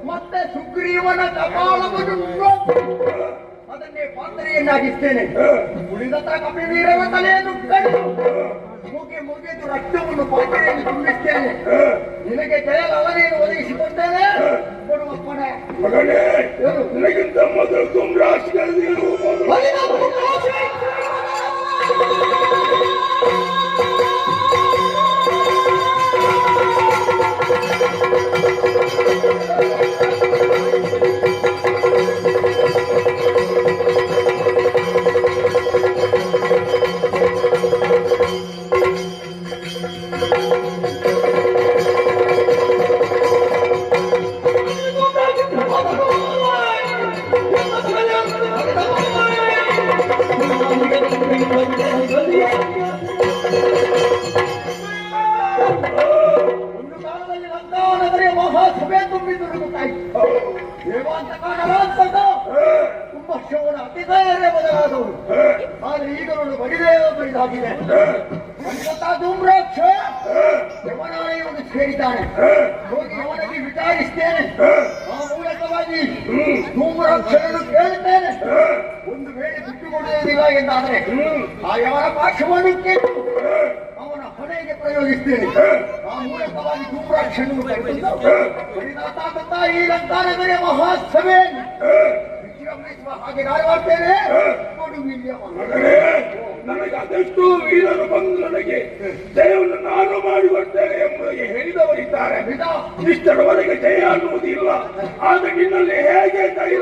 ಮತ್ತೆ ಸುಗ್ರೀವನ ಕಪಾಲವನ್ನು ಅದನ್ನೇ ಪಾತ್ರೆಯನ್ನಾಗಿಸ್ತೇನೆ. ಉಳಿದತ್ರ ಕಪಿವೀರನ ತಲೆಯನ್ನು ಕಡಿದು ಮುಗಿದು ರಕ್ತವನ್ನು ಪಾತ್ರೆಯಲ್ಲಿ ತುಂಬಿಸ್ತೇನೆ. ನಿನಗೆ ಜಯಲವನೆಯನ್ನು ಒದಗಿಸಿಕೊಡ್ತೇನೆ. ಕೊಡುವಪ್ಪಣೆ. ನಿನಗಿಂತ ಮೊದಲು ಧೂಮ್ರಾಕ್ಷ ಒಂದು ಕಾಲದಲ್ಲಿ ಲಂಕಾನಗರಿಯ ಮಹಾಸಭೆ ತುಂಬಿದ್ರು ಗೊತ್ತಾಯ್ತು. ದೇವಾಂತಕಾಂತ ತುಂಬಾ ಶೋನ ಅತಿಥಯರೇ ಬದಲಾದವರು. ಆದ್ರೆ ಈಗ ನೋಡು ಬಡಿದೇ ಬಡಿದಾಗಿದೆ. ಧೂಮ್ರಾಕ್ಷ ಯವನಾಲಯವನ್ನು ಸೇರಿದ್ದಾನೆ. ಹೋಗಿ ಅವನಿಗೆ ವಿಚಾರಿಸ್ತೇನೆ. ಆ ಮೂಲಕವಾಗಿ ಧೂಮ್ರಾಕ್ಷರನ್ನು ಕೇಳುತ್ತೇನೆ. ಒಂದು ವೇಳೆ ಬಿಟ್ಟುಕೊಡುವುದಿಲ್ಲ ಎಂದಾದ್ರೆ ಆ ಯವನ ಪಾಶವನ್ನು ಕೇಳಿ ಅವನ ಹೊಣೆಗೆ ಪ್ರಯೋಗಿಸ್ತೇನೆ. ಆ ಮೂಲಕವಾಗಿ ಧೂಮ್ರಾಕ್ಷರನ್ನು ಪರಿಣಾತ ಈ ಲಂಕಾನಗರಿಯ ಮಹಾಸಭೆ ವಿಜೃಂಭಿಸುವ ಹಾಗೆ ನಾನು ಮಾಡ್ತೇನೆ. ನನಗೆ ಅದೆಷ್ಟು ವೀರರು ಬಂದು ನನಗೆ ಜಯವನ್ನು ನಾನು ಮಾಡಿಕೊಡ್ತೇನೆ ಎಂಬುದಾಗಿ ಹೇಳಿದವರಿದ್ದಾರೆ. ಇಷ್ಟರವರೆಗೆ ಜಯ ಅನ್ನುವುದಿಲ್ಲ. ಆದ್ರೆ ನಿನ್ನಲ್ಲಿ ಹೇಗೆ ಧೈರ್ಯ